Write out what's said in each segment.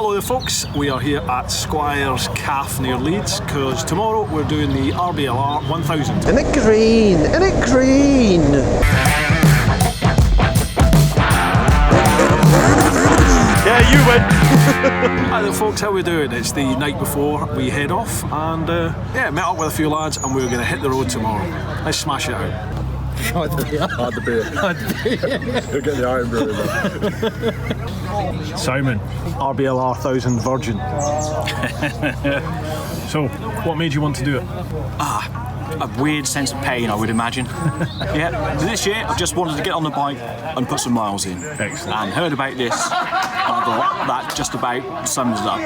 Hello there folks, we are here at Squires Cafe near Leeds because tomorrow we're doing the RBLR1000. In it green, in it green! Yeah, you win! Hi there folks, how are we doing? It's the night before we head off and yeah, met up with a few lads and we're going to hit the road tomorrow. Let's smash it out. Hard the beer. You'll get the iron brew. Simon, RBLR1000 Virgin. So, what made you want to do it? A weird sense of pain, I would imagine. Yeah, this year I've just wanted to get on the bike and put some miles in. Excellent. And heard about this, and I thought that just about sums it up.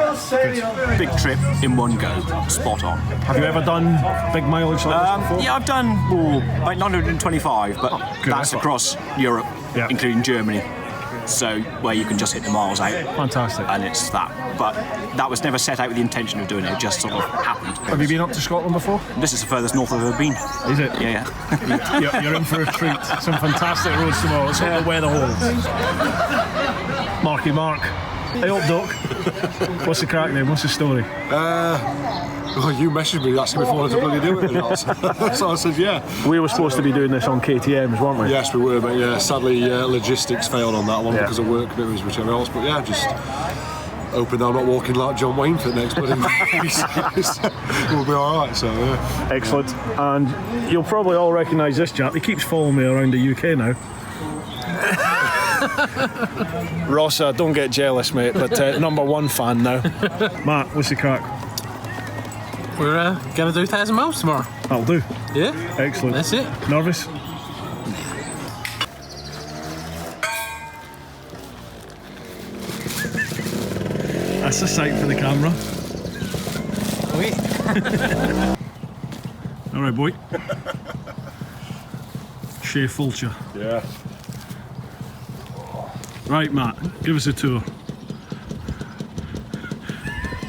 Big trip in one go, spot on. Have you ever done big mileage like this before? Yeah, I've done about 925, but that's effort. across Europe, Yeah. including Germany. So, where you can just hit the miles out. Fantastic. And it's that. But that was never set out with the intention of doing it, it just sort of happened. Have you been up to Scotland before? This is the furthest north I've ever been. Is it? Yeah. You're in for a treat. Some fantastic roads tomorrow. Let's hope the weather holds. Marky Mark. Hey up, Doc. What's the crack then? What's the story? Well, you messaged me asking me if I wanted to bloody do it or not. So I said, yeah. We were supposed to be doing this on KTMs, weren't we? Yes, we were, but yeah, sadly logistics failed on that one because of work commitments, whichever else. But yeah, just hoping I'm not walking like John Wayne for the next bloody race. We'll be alright, so yeah. Excellent. And you'll probably all recognise this chap. He keeps following me around the UK now. Rossa, don't get jealous, mate, but #1 fan now. Matt, what's the crack? We're going to do 1,000 miles tomorrow. That'll do. Yeah. Excellent. That's it. Nervous? That's a sight for the camera. Oui. All right, boy. Shea Fulcher. Yeah. Right, Matt, give us a tour.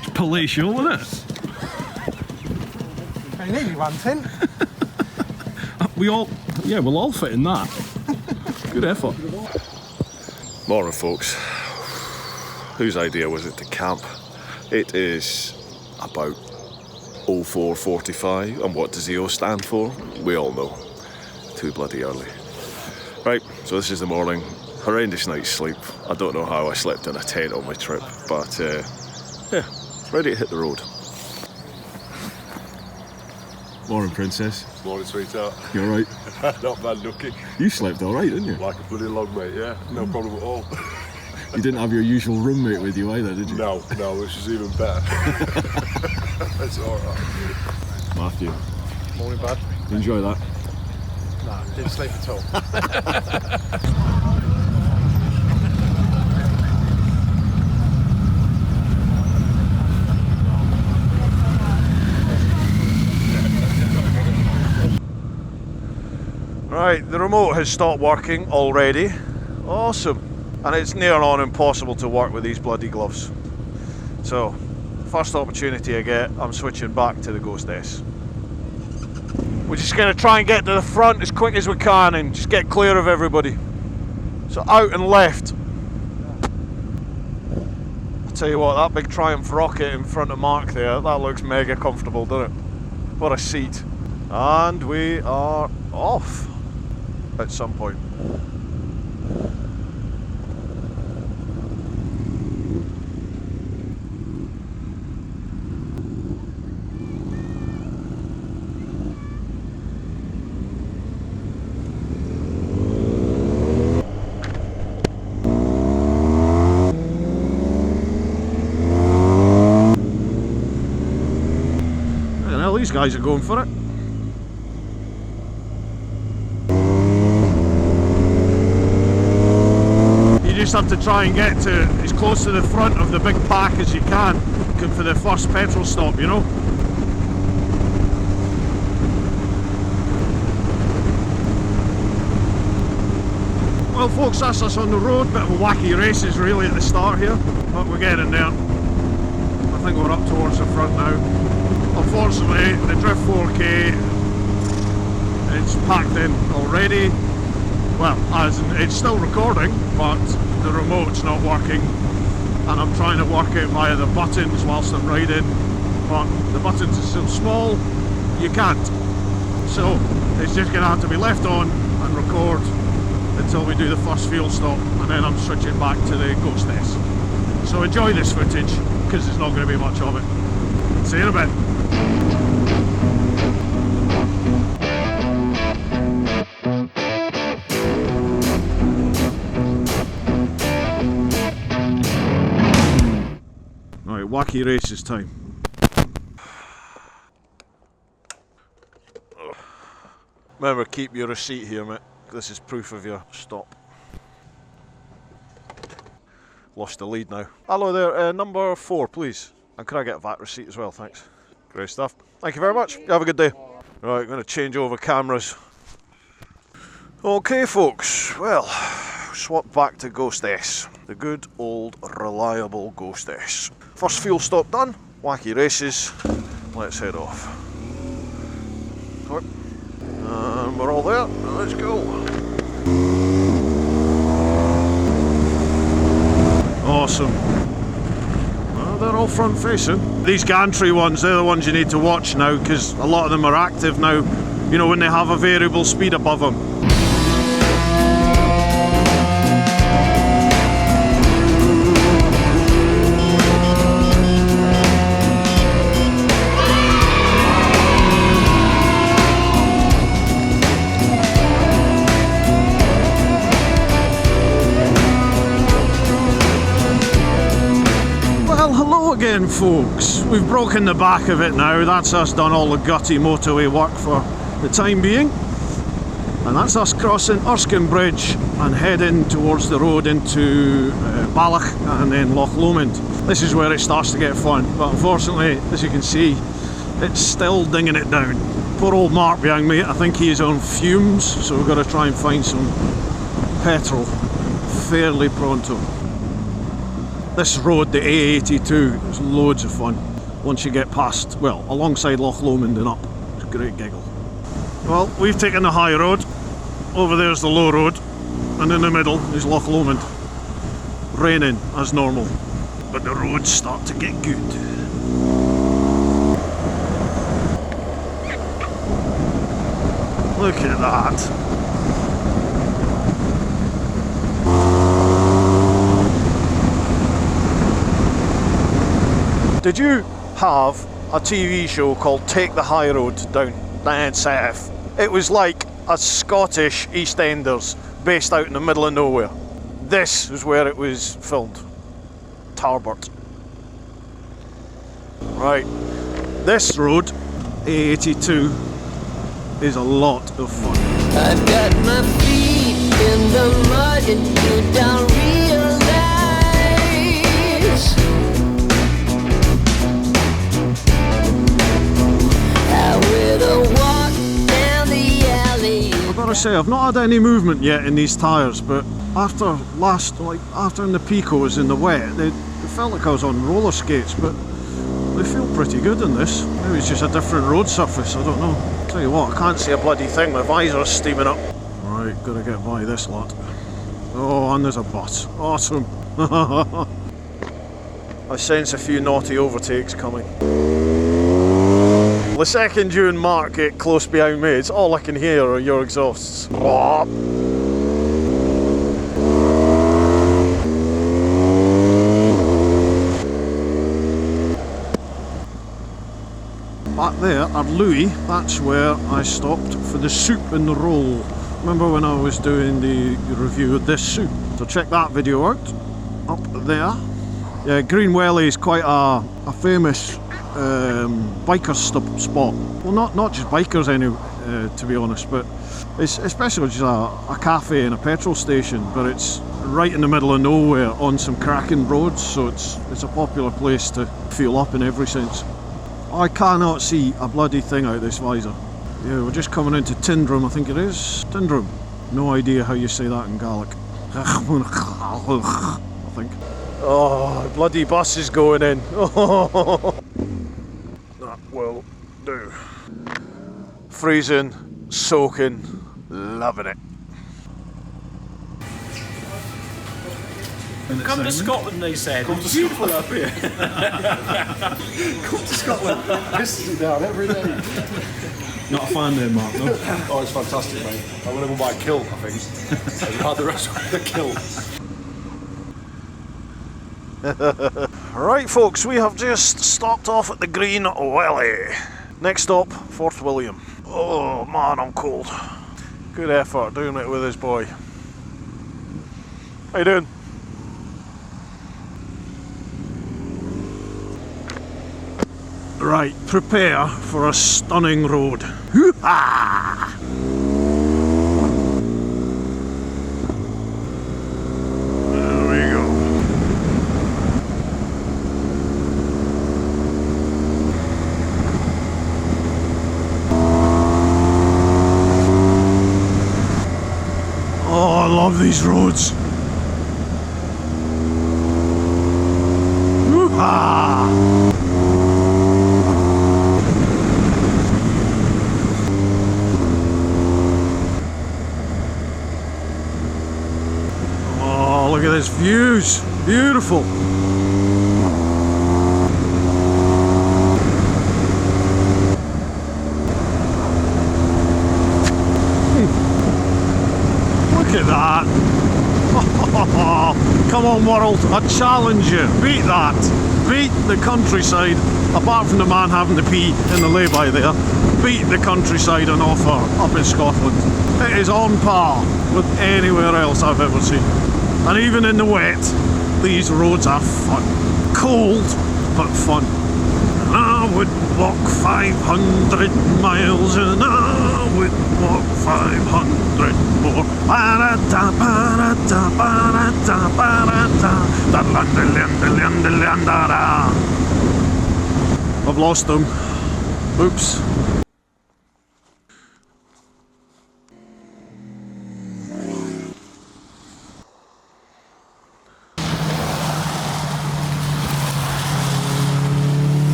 It's palatial, isn't it? I nearly ran 10. We'll all fit in that. Good effort. Morning folks. Whose idea was it to camp? It is about 04:45, and what does the O stand for? We all know. Too bloody early. Right, so this is the morning. Horrendous night's sleep. I don't know how I slept in a tent on my trip, but yeah, ready to hit the road. Morning, Princess. Morning, sweetheart. You alright? Not bad looking. You slept alright, didn't you? Like a bloody log, mate, yeah. No problem at all. You didn't have your usual roommate with you either, did you? No, which is even better. It's alright. Matthew, Morning, bud. enjoy that. No, didn't sleep at all. Right, the remote has stopped working already. Awesome. And it's near on impossible to work with these bloody gloves. So, first opportunity I get, I'm switching back to the Ghost S. We're just going to try and get to the front as quick as we can and just get clear of everybody. So out and left. I'll tell you what, that big Triumph rocket in front of Mark there, that looks mega comfortable, doesn't it? What a seat. And we are off at some point. These guys are going for it. You just have to try and get to as close to the front of the big pack as you can for the first petrol stop, you know. Well folks, that's us on the road. Bit of a wacky races really at the start here, but we're getting there. I think we're up towards the front now. Unfortunately, the Drift 4K, it's packed in already. Well, as in, it's still recording, but the remote's not working. and I'm trying to work it via the buttons whilst I'm riding, but the buttons are so small you can't. So it's just going to have to be left on and record until we do the first fuel stop, and then I'm switching back to the Ghost S. So enjoy this footage, because there's not going to be much of it. See you in a bit. Right, wacky races time. Remember, keep your receipt here, mate. This is proof of your stop. Lost the lead now. Hello there, number 4, please. And can I get a VAT receipt as well, thanks. Great stuff. Thank you very much. You have a good day. Right, I'm going to change over cameras. Okay, folks. Well, swap back to Ghost S. The good old reliable Ghost S. First fuel stop done. Wacky races. Let's head off. And we're all there. Let's go. Awesome. Well, they're all front facing. These gantry ones, they're the ones you need to watch now, because a lot of them are active now, you know, when they have a variable speed above them. Again, folks, we've broken the back of it now. That's us done all the gutty motorway work for the time being, and that's us crossing Erskine Bridge and heading towards the road into Balloch and then Loch Lomond. This is where it starts to get fun, but unfortunately, as you can see, it's still dinging it down. Poor old Mark behind me, I think he is on fumes, so we've got to try and find some petrol fairly pronto. This road, the A82, is loads of fun once you get past, well, alongside Loch Lomond and up. It's a great giggle. Well, we've taken the high road. Over there's the low road, and in the middle is Loch Lomond. Raining as normal, but the roads start to get good. Look at that. Did you have a TV show called Take the High Road down south? It was like a Scottish EastEnders based out in the middle of nowhere. This is where it was filmed. Tarbert. Right, this road, A82, is a lot of fun. I've got my feet in the mud and you don't realize how we'll walk down the alley. I've got to say, I've not had any movement yet in these tyres, but after in the Picos in the wet, they felt like I was on roller skates, but they feel pretty good in this. Maybe it's just a different road surface, I don't know. Tell you what, I can't see a bloody thing, my visor's steaming up. Right, gotta get by this lot. Oh, and there's a bus. Awesome. I sense a few naughty overtakes coming. The second you and Mark get close behind me, it's all I can hear are your exhausts. Oh. Back there at Louis, that's where I stopped for the soup and the roll. Remember when I was doing the review of this soup? So check that video out, up there. Yeah, Greenwelly is quite a famous biker spot. Well, not just bikers to be honest, but it's especially just a cafe and a petrol station, but it's right in the middle of nowhere on some cracking roads, so it's a popular place to feel up in every sense. I cannot see a bloody thing out this visor. Yeah, we're just coming into Tyndrum, I think it is. Tyndrum. No idea how you say that in Gaelic. I think. Oh, bloody bus is going in. That will do. Freezing, soaking, loving it. Come to Scotland, they said. It's beautiful up here. Come to Scotland. Pisses me down every day. Not a fan then, Mark, no? Oh, it's fantastic, mate. I went over by a kilt, I think. I've had the rest of the kilt. Right, folks, we have just stopped off at the Green Welly. Next stop, Fort William. Oh man, I'm cold. Good effort doing it with this boy. How you doing? Right, prepare for a stunning road. Hoo-ha! There we go. Oh, I love these roads. Hoo-ha! Look at this views, beautiful. Look at that. Come on world, I challenge you, beat that. Beat the countryside, apart from the man having to pee in the lay-by there. Beat the countryside on offer up in Scotland. It is on par with anywhere else I've ever seen. And even in the wet, these roads are fun. Cold, but fun. And I would walk 500 miles and I would walk 500 more. I've lost them. Oops.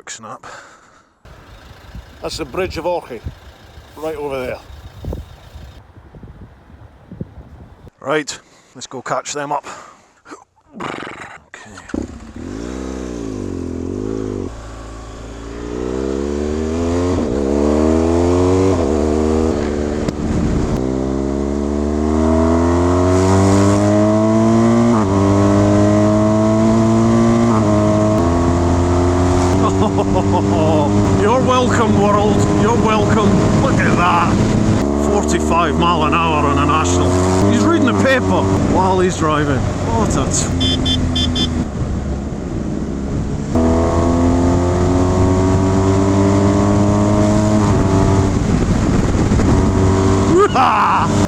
Snap. That's the Bridge of Orchy, right over there. Right, let's go catch them up. Okay. You're welcome, world. You're welcome. Look at that. 45 mile an hour on a national. He's reading the paper while he's driving. What a...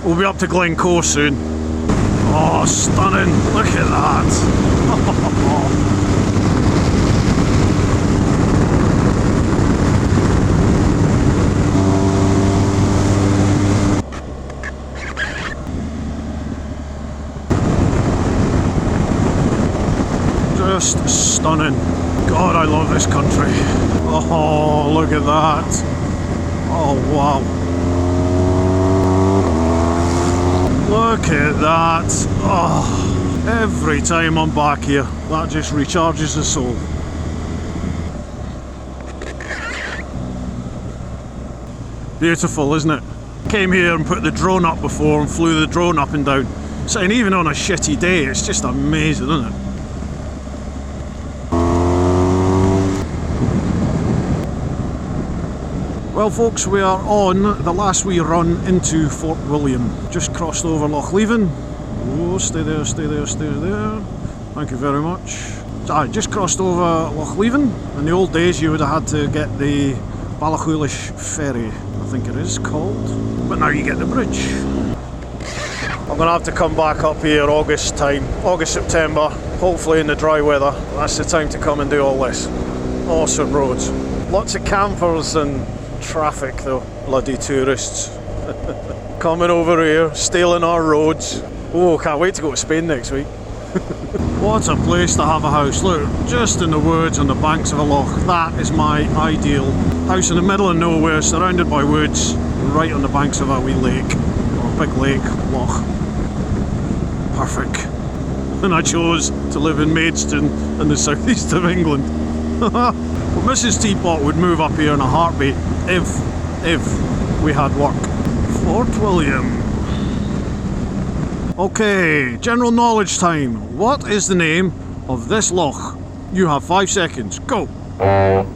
We'll be up to Glencoe soon. Oh, stunning. Look at that. Just stunning. God, I love this country. Oh, look at that. Oh, wow. Look at that. Oh, every time I'm back here, that just recharges the soul. Beautiful, isn't it? Came here and put the drone up before and flew the drone up and down. Saying even on a shitty day, it's just amazing, isn't it? Well folks, we are on the last wee run into Fort William. Just crossed over Loch Leven. Oh, stay there, stay there, stay there. Thank you very much. I just crossed over Loch Leven. In the old days you would have had to get the Ballachulish ferry, I think it is called. But now you get the bridge. I'm going to have to come back up here August time, August, September, hopefully in the dry weather. That's the time to come and do all this. Awesome roads. Lots of campers and traffic though, bloody tourists. Coming over here, stealing our roads. Oh, can't wait to go to Spain next week. What a place to have a house. Look, just in the woods on the banks of a loch. That is my ideal house in the middle of nowhere, surrounded by woods, right on the banks of a wee lake, or a big lake, loch. Perfect. And I chose to live in Maidstone in the southeast of England. Well, Mrs. Teapot would move up here in a heartbeat if we had work. Fort William. Okay, general knowledge time. What is the name of this loch? You have 5 seconds. Go. Oh,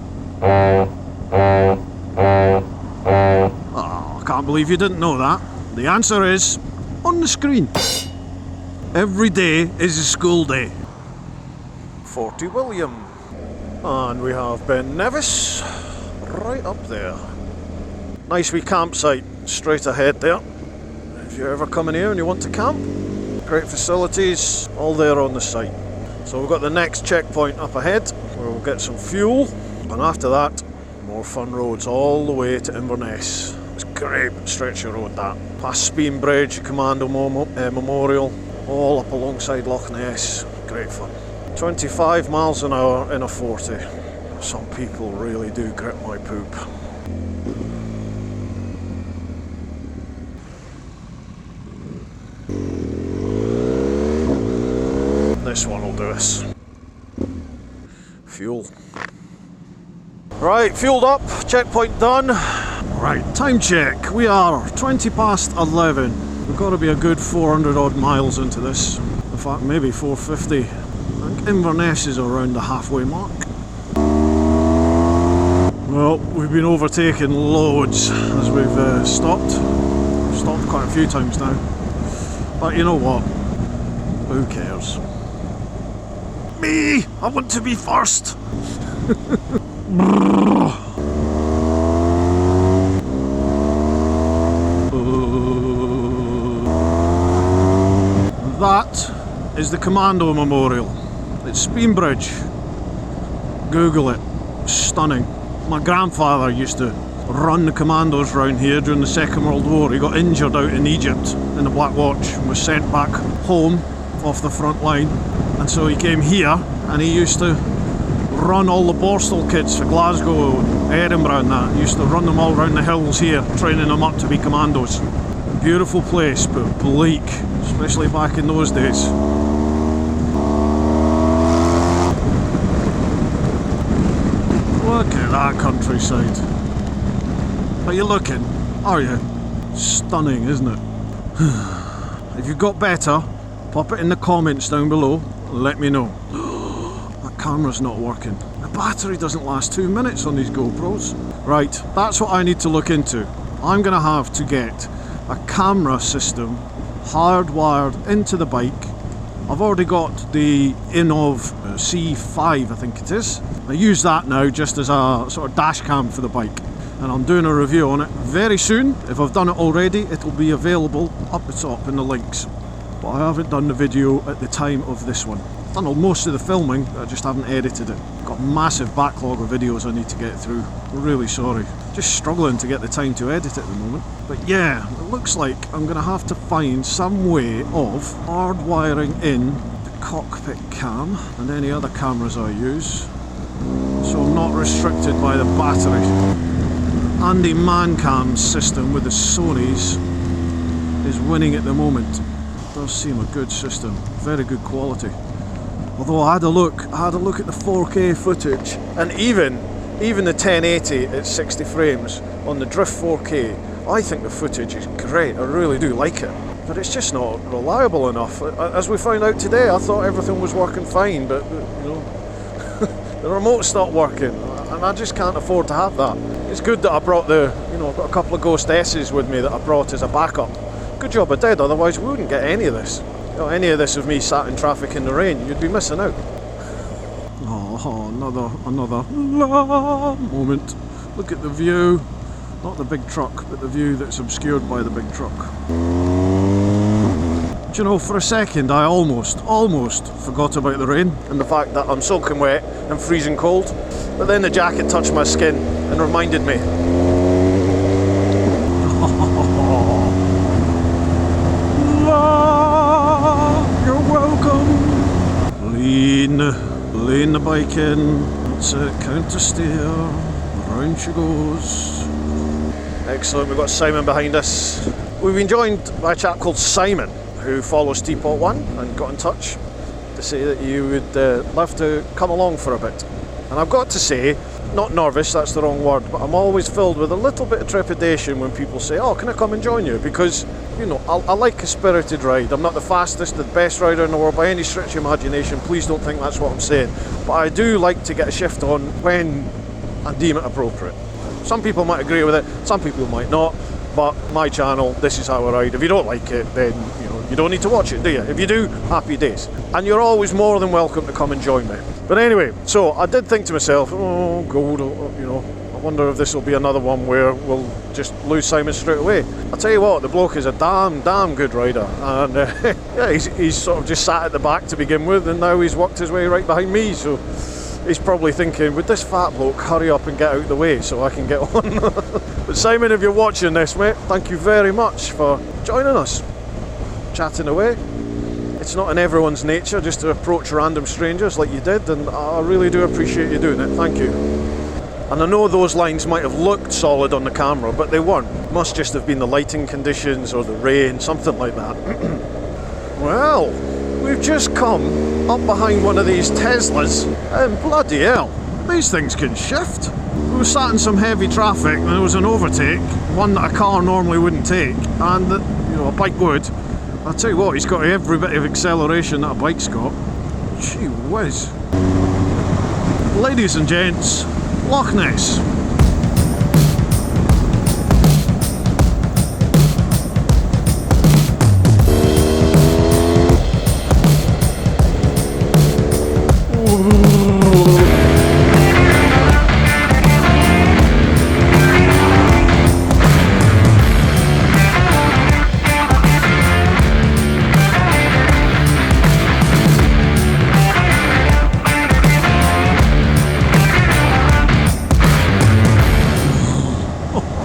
I can't believe you didn't know that. The answer is on the screen. Every day is a school day. Fort William. And we have Ben Nevis right up there. Nice wee campsite straight ahead there. If you're ever coming here and you want to camp, great facilities, all there on the site. So we've got the next checkpoint up ahead where we'll get some fuel, and after that, more fun roads all the way to Inverness. It's a great stretch of road that. Past Spean Bridge, Commando Memorial, all up alongside Loch Ness. Great fun. 25 miles an hour in a 40. Some people really do grip my poop. This one will do us. Fuel. Right, fueled up, checkpoint done. Right, time check. We are 20 past 11. We've got to be a good 400 odd miles into this. In fact, maybe 450. I think Inverness is around the halfway mark. Well, we've been overtaken loads as we've stopped. We've stopped quite a few times now. But you know what? Who cares? Me! I want to be first! That is the Commando Memorial. It's Spean Bridge. Google it. Stunning. My grandfather used to run the commandos round here during the Second World War. He got injured out in Egypt in the Black Watch and was sent back home off the front line. And so he came here and he used to run all the Borstal kids for Glasgow, Edinburgh and that. He used to run them all around the hills here, training them up to be commandos. Beautiful place, but bleak, especially back in those days. Look at that countryside. Are you looking? Are you? Stunning, isn't it? If you've got better, pop it in the comments down below. Let me know. That camera's not working. The battery doesn't last 2 minutes on these GoPros. Right, that's what I need to look into. I'm going to have to get a camera system hardwired into the bike. I've already got the Innov C5, I think it is. I use that now just as a sort of dash cam for the bike. And I'm doing a review on it very soon. If I've done it already, it'll be available up the top in the links. But I haven't done the video at the time of this one. I've done most of the filming, I just haven't edited it. Got a massive backlog of videos I need to get through. Really sorry. Just struggling to get the time to edit it at the moment. But yeah, it looks like I'm going to have to find some way of hardwiring in the cockpit cam and any other cameras I use, so I'm not restricted by the battery. Andy Mancam's system with the Sonys is winning at the moment. Does seem a good system, very good quality. Although I had a look at the 4K footage, and even the 1080 at 60 frames on the Drift 4K, I think the footage is great. I really do like it, but it's just not reliable enough. As we found out today, I thought everything was working fine, but you know, the remote stopped working, and I just can't afford to have that. It's good that I brought I've got a couple of Ghost S's with me that I brought as a backup. Good job I did, otherwise we wouldn't get any of this. You know, any of this of me sat in traffic in the rain, you'd be missing out. Oh, another moment. Look at the view. Not the big truck, but the view that's obscured by the big truck. Do you know, for a second I almost forgot about the rain and the fact that I'm soaking wet and freezing cold. But then the jacket touched my skin and reminded me. You're welcome. the bike in. That's it, counter steer. Round she goes. Excellent, we've got Simon behind us. We've been joined by a chap called Simon who follows TeapotOne and got in touch to say that you would love to come along for a bit. And I've got to say, not nervous, that's the wrong word, but I'm always filled with a little bit of trepidation when people say, oh, can I come and join you? Because, you know, I like a spirited ride. I'm not the fastest, the best rider in the world by any stretch of imagination. Please don't think that's what I'm saying. But I do like to get a shift on when I deem it appropriate. Some people might agree with it, some people might not, but my channel, this is how I ride. If you don't like it, then you know you don't need to watch it, do you? If you do, happy days. And you're always more than welcome to come and join me. But anyway, so I did think to myself, oh God, you know, I wonder if this will be another one where we'll just lose Simon straight away. I'll tell you what, the bloke is a damn good rider, and yeah, he's sort of just sat at the back to begin with, and now he's worked his way right behind me, so he's probably thinking, would this fat bloke hurry up and get out of the way so I can get on? But Simon, if you're watching this, mate, thank you very much for joining us, chatting away. It's not in everyone's nature just to approach random strangers like you did, and I really do appreciate you doing it, thank you. And I know those lines might have looked solid on the camera, but they weren't. It must just have been the lighting conditions or the rain, something like that. Well, we've just come up behind one of these Teslas, and bloody hell, these things can shift. We were sat in some heavy traffic and there was an overtake, one that a car normally wouldn't take, and you know, a bike would. I'll tell you what, he's got every bit of acceleration that a bike's got. Gee whiz. Ladies and gents, Loch Ness.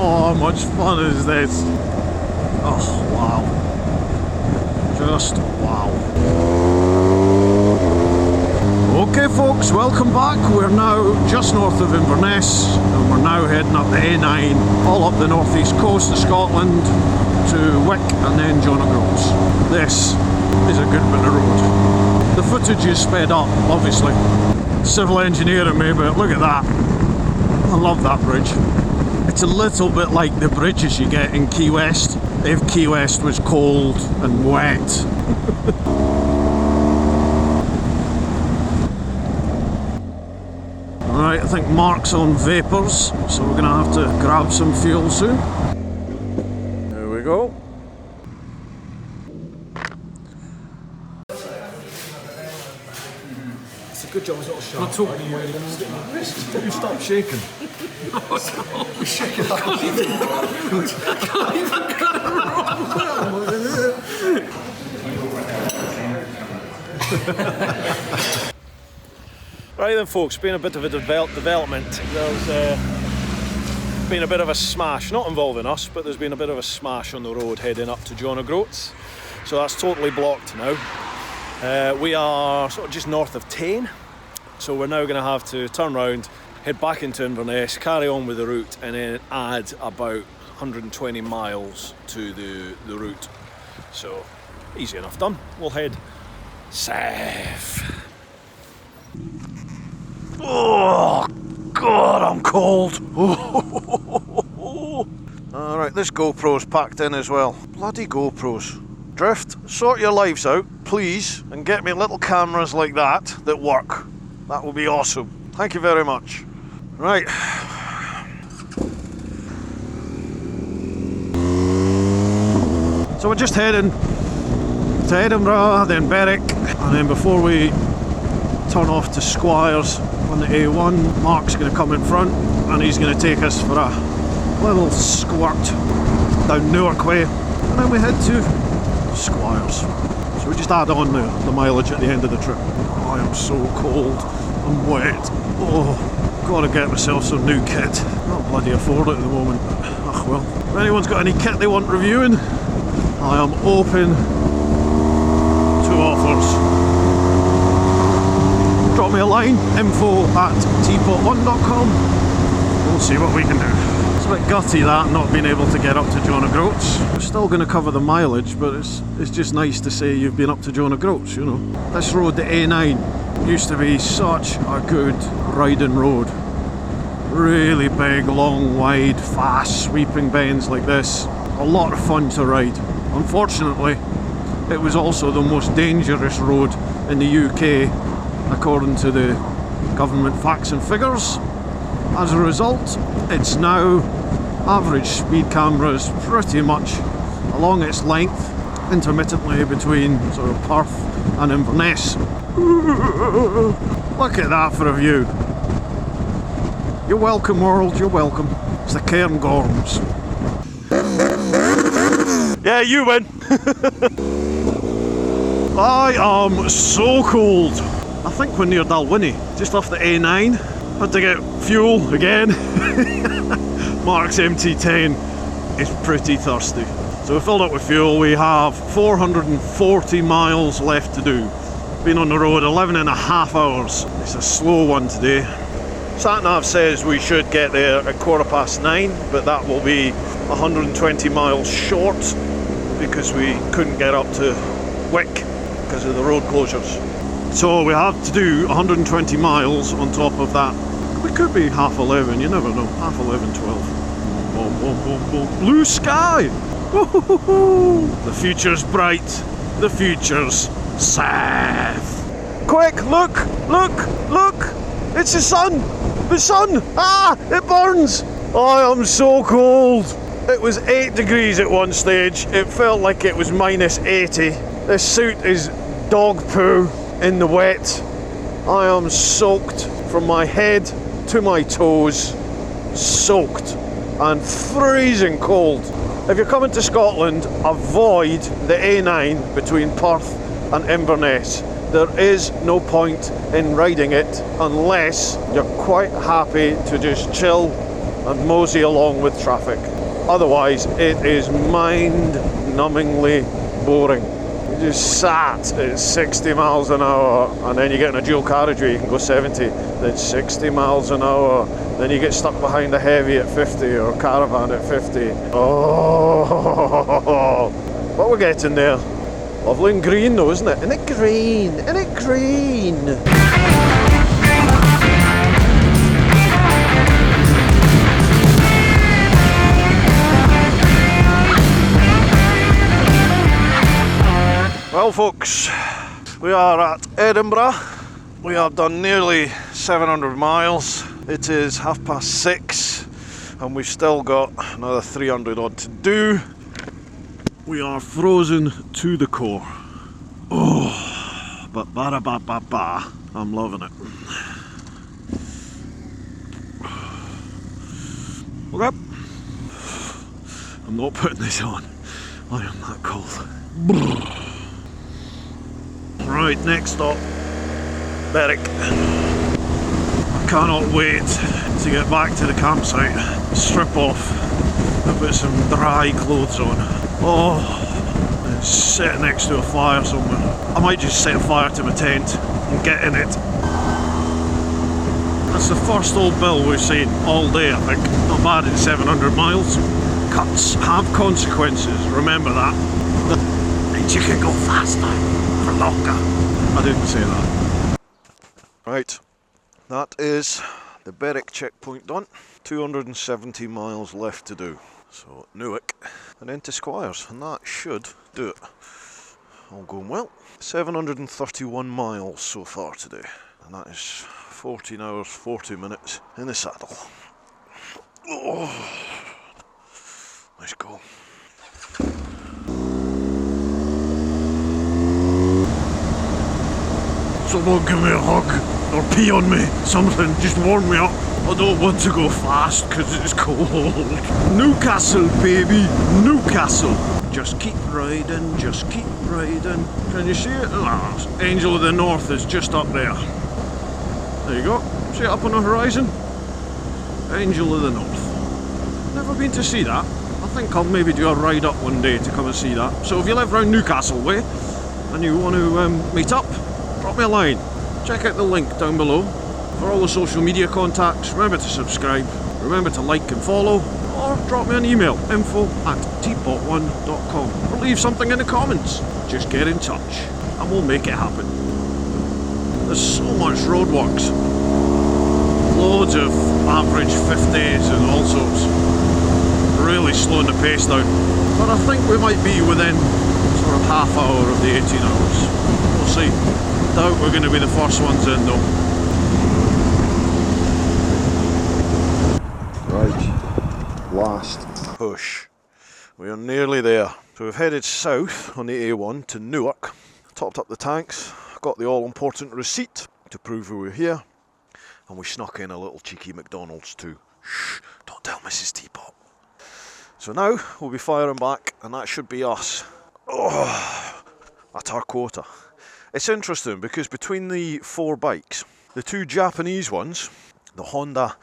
How much fun is this? Oh wow. Just wow. Okay folks, welcome back. We're now just north of Inverness and we're now heading up the A9 all up the northeast coast of Scotland to Wick and then John O'Groats. This is a good bit of road. The footage is sped up, obviously. Civil engineering me, but look at that. I love that bridge. It's a little bit like the bridges you get in Key West, if Key West was cold and wet. Alright, I think Mark's on vapours, so we're going to have to grab some fuel soon. There we go. It's a good job it's not a shark. Not talking you stop shaking. You're shaking like can't even get it Right then folks, been a bit of a development. There's been a bit of a smash, not involving us, but there's been a bit of a smash on the road heading up to John O'Groats. So that's totally blocked now. We are sort of just north of Tain, so we're now going to have to turn round, head back into Inverness, carry on with the route, and then add about 120 miles to the route. So easy enough done. We'll head south. Oh God, I'm cold. Alright, this GoPro's packed in as well. Bloody GoPros. Drift, sort your lives out, please, and get me little cameras like that work. That will be awesome. Thank you very much. Right. So we're just heading to Edinburgh, then Berwick, and then before we turn off to Squires on the A1, Mark's going to come in front and he's going to take us for a little squirt down Newark way, and then we head to Squires. So we just add on the mileage at the end of the trip. Oh, I am so cold, I'm wet. Oh, gotta get myself some new kit. Can't bloody afford it at the moment, but ugh well. If anyone's got any kit they want reviewing, I am open to offers. Drop drop me a line, info@TeapotOne.com. We'll see what we can do. It's a bit gutty that, not being able to get up to John O'Groats. We're still going to cover the mileage, but it's just nice to say you've been up to John O'Groats, you know. This road, the A9, used to be such a good riding road. Really big, long, wide, fast, sweeping bends like this. A lot of fun to ride. Unfortunately, it was also the most dangerous road in the UK, according to the government facts and figures. As a result, it's now average speed cameras pretty much along its length, intermittently between sort of Perth and Inverness. Look at that for a view. You're welcome, world, you're welcome. It's the Cairngorms. Yeah, you win. I am so cold. I think we're near Dalwhinnie, just off the A9. Had to get fuel again. Mark's MT10 is pretty thirsty. So we filled up with fuel. We have 440 miles left to do. Been on the road 11 and a half hours. It's a slow one today. Sat-nav says we should get there at 9:15, but that will be 120 miles short because we couldn't get up to Wick because of the road closures. So we have to do 120 miles on top of that. We could be 11:30, you never know. 11:30, 12. Boom, boom, boom, boom. Blue sky! Woo-hoo-hoo-hoo. The future's bright. The future's safe. Quick, look! Look! Look! It's the sun! The sun! Ah! It burns! I am so cold! It was 8 degrees at one stage. It felt like it was -80. This suit is dog poo in the wet. I am soaked from my head to my toes. Soaked and freezing cold. If you're coming to Scotland, avoid the A9 between Perth and Inverness. There is no point in riding it unless you're quite happy to just chill and mosey along with traffic. Otherwise, it is mind-numbingly boring. You just sat at 60 miles an hour, and then you get in a dual carriageway, you can go 70, then 60 miles an hour, then you get stuck behind a heavy at 50 or a caravan at 50. Oh, but we're getting there. Lovely and green though, isn't it? Isn't it green? Isn't it green? Well folks, we are at Edinburgh. We have done nearly 700 miles. It is 6:30 and we've still got another 300 odd to do. We are frozen to the core. Oh, but ba-da-ba-ba-ba, I'm loving it. Okay. I'm not putting this on. I am that cold. Right, next stop, Berwick. I cannot wait to get back to the campsite, strip off and put some dry clothes on. Oh, and sit next to a fire somewhere. I might just set fire to my tent and get in it. That's the first old bill we've seen all day, I think. Not bad in 700 miles. Cuts have consequences, remember that. And you can go faster for longer. I didn't say that. Right, that is the Berwick checkpoint done. 270 miles left to do. So Newark and into Squires, and that should do it. All going well. 731 miles so far today, and that is 14 hours 40 minutes in the saddle. Oh, let's go. Someone give me a hug or pee on me, something, just warm me up. I don't want to go fast because it's cold. Newcastle, baby, Newcastle. Just keep riding, just keep riding. Can you see it? Ah, Angel of the North is just up there. There you go. See it up on the horizon? Angel of the North. Never been to see that. I think I'll maybe do a ride up one day to come and see that. So if you live around Newcastle way and you want to meet up, drop me a line. check out the link down below for all the social media contacts. Remember to subscribe, remember to like and follow, or drop me an email, info@TeapotOne.com, or leave something in the comments. Just get in touch and we'll make it happen. There's so much roadworks, loads of average 50s and all sorts, really slowing the pace down. But I think we might be within sort of half hour of the 18 hours. We'll see. Doubt we're going to be the first ones in though. Right, last push. We are nearly there. So we've headed south on the A1 to Newark, topped up the tanks, got the all-important receipt to prove we were here, and we snuck in a little cheeky McDonald's too. Shh, don't tell Mrs. Teapot. So now we'll be firing back, and that should be us. Oh, at our quota. It's interesting because between the 4 bikes, the 2 Japanese ones, the Honda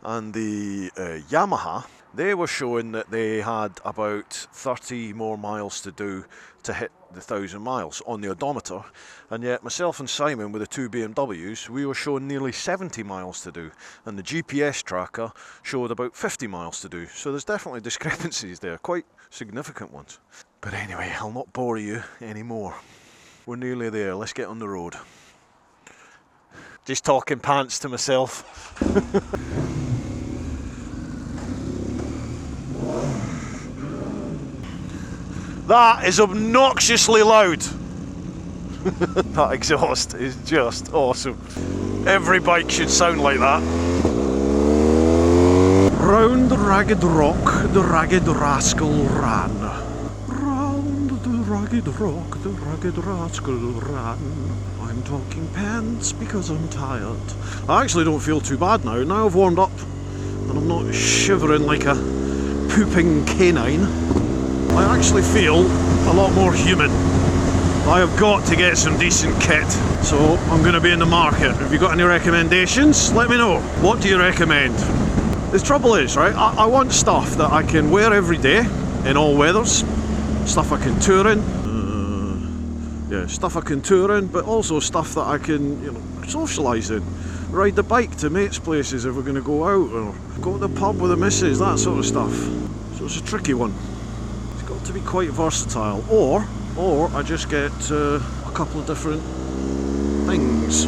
and the Yamaha, they were showing that they had about 30 more miles to do to hit the 1,000 miles on the odometer, and yet myself and Simon with the 2 BMWs, we were showing nearly 70 miles to do, and the GPS tracker showed about 50 miles to do. So there's definitely discrepancies there, quite significant ones. But anyway, I'll not bore you anymore. We're nearly there, let's get on the road. Just talking pants to myself. That is obnoxiously loud. That exhaust is just awesome. Every bike should sound like that. Round the ragged rock, the ragged rascal ran. Round the ragged rock, the ragged rascal ran. I'm talking pants because I'm tired. I actually don't feel too bad now. Now I've warmed up and I'm not shivering like a pooping canine. I actually feel a lot more human. I have got to get some decent kit, so I'm going to be in the market. Have you got any recommendations? Let me know. What do you recommend? The trouble is, right, I want stuff that I can wear every day in all weathers, stuff I can tour in, stuff I can tour in, but also stuff that I can, socialise in. Ride the bike to mates' places if we're going to go out, or go to the pub with the missus, that sort of stuff. So it's a tricky one. To be quite versatile, or I just get a couple of different things.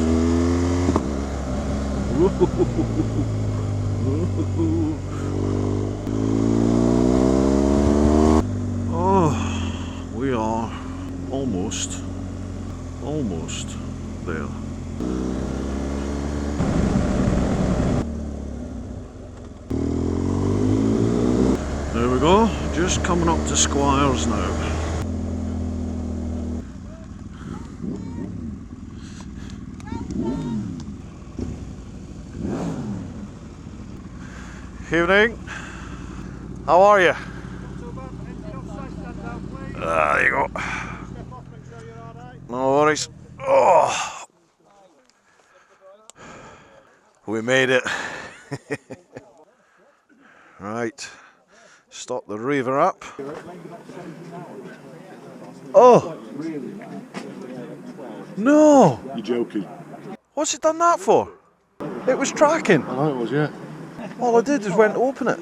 Oh, we are almost there. There we go, just coming up to Squires now. Evening, how are you? There you go. No worries. Oh, we made it. Right. Stop the reaver up. Oh! No! You're joking. What's it done that for? It was tracking. I know it was, yeah. All I did was went to open it.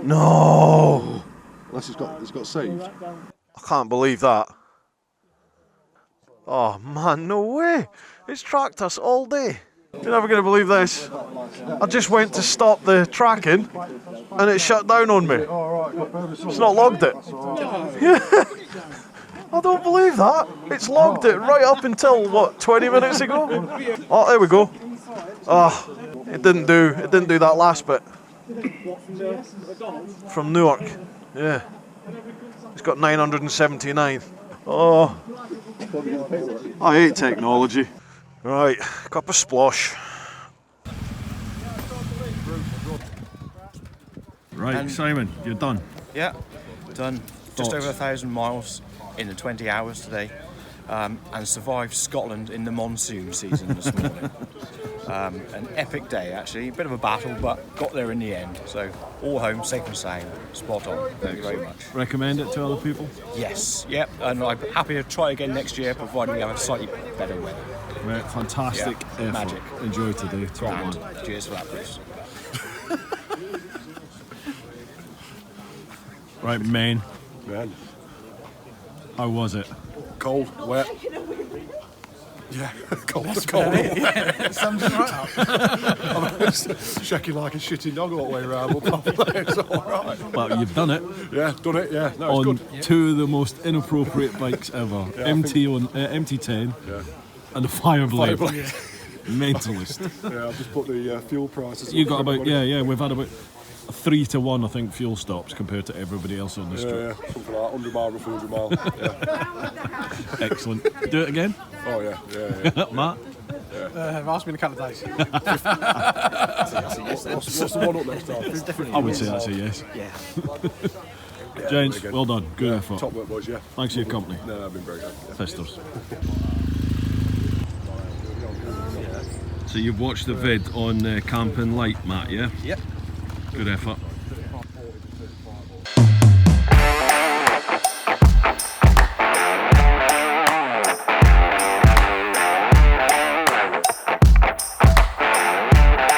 No! Unless it's got saved. I can't believe that. Oh man, no way! It's tracked us all day. You're never going to believe this. I just went to stop the tracking and it shut down on me. It's not logged it. Yeah. I don't believe that. It's logged it right up until, what, 20 minutes ago? Oh, there we go. Oh, it didn't do that last bit. From Newark. Yeah. It's got 979. Oh. I hate technology. Right, cup of splosh. Right, and Simon, you're done. Yeah, done. Just over 1,000 miles in the 20 hours today, and survived Scotland in the monsoon season this morning. An epic day, actually. A bit of a battle, but got there in the end. So all home, safe and sound, spot on. Thank you very much. Recommend it to other people? Yes, yep. And I'm happy to try again next year, provided we have a slightly better weather. Right, fantastic effort. Magic. Enjoy today. Grand. Cheers for that, Bruce. Right, man. Man. How was it? Cold, wet. Yeah, cold. Sums it right up. I'm shaking like a shitting dog all the way around, but it's all right. Well, you've done it. Yeah, done it. Yeah, no, it's On good. two of the most inappropriate bikes ever. MT10 and the Fireblade. Mentalist. Yeah, I've just put the fuel prices. You got about, we've had about 3 to 1, I think, fuel stops compared to everybody else on the street. Yeah, something like 100 mile, 100 mile. Yeah. Excellent. Do it again? Oh, yeah. Matt? Ask me in a couple of days. What's the one up next time? I would say that's a yes. Yeah. Gents, well done. Good effort. Top work, boys, yeah. Thanks for your company. No, I've been very good. Yeah. Fisters. So you've watched the vid on Camping Light, Matt, yeah? Yep. Good effort.